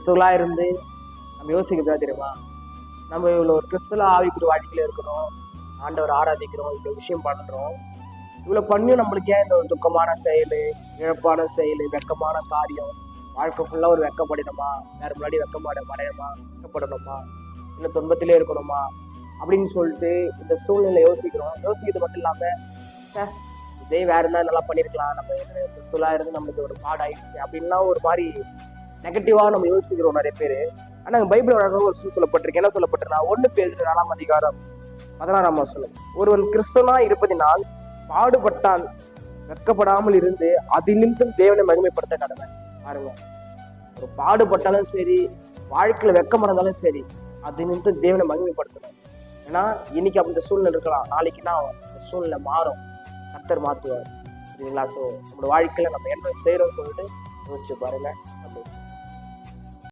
கிறிஸ்துவலா இருந்து நம்ம யோசிக்கிறதா தெரியுமா? நம்ம இவ்வளோ ஒரு கிறிஸ்துவ ஆவிக்குரிய வாழ்க்கையில இருக்கிறோம், ஆண்டவர் ஆராதிக்கிறோம், இவ்வளோ விஷயம் பண்றோம். இவ்வளோ பண்ணியும் நம்மளுக்கு ஏன் இந்த ஒரு துக்கமான செயல், இழப்பான செயல், வெக்கமான காரியம், வாழ்க்கை ஃபுல்லா ஒரு வெக்கப்படணுமா, வேற முன்னாடி வெக்கப்படணுமா, வெக்கப்படணுமா, இல்லை துன்பத்திலே இருக்கணுமா அப்படின்னு சொல்லிட்டு இந்த சூழ்நிலை யோசிக்கிறோம். யோசிக்கிறது மட்டும் இல்லாம இதே வேற இருந்தா நல்லா பண்ணிருக்கலாம், நம்ம கிறிஸ்துவலா இருந்து நம்மளுக்கு ஒரு பாடாயிடுச்சு அப்படின்லாம் ஒரு மாதிரி நெகட்டிவா நம்ம யோசிக்கிறோம் நிறைய பேரு. ஆனா பைபிள் ஒரு சொல்லப்பட்டிருக்கு. என்ன சொல்லப்பட்டிருக்கா? 1 பேதுரு 4:16 ஒருவன் கிறிஸ்தவனா இருப்பதினால் பாடுபட்டால் வெட்கப்படாமல் இருந்து அதினிமித்தம் தேவனை மகிமைப்படுத்த கடமை. பாருங்க, ஒரு பாடுபட்டாலும் சரி, வாழ்க்கையில வெட்கமடைந்தாலும் சரி, அதினிமித்தம் தேவனை மகிமைப்படுத்தணும். ஏன்னா இன்னைக்கு அப்படி சூழ்நிலை இருக்கலாம், நாளைக்கு தான் சூழ்நிலை மாறும், கர்த்தர் மாத்துவார். சரிங்களா? ஸோ நம்மளோட வாழ்க்கையில நம்ம என்ன செய்யறோம் சொல்லிட்டு யோசிச்சு பாருங்க. நம்ம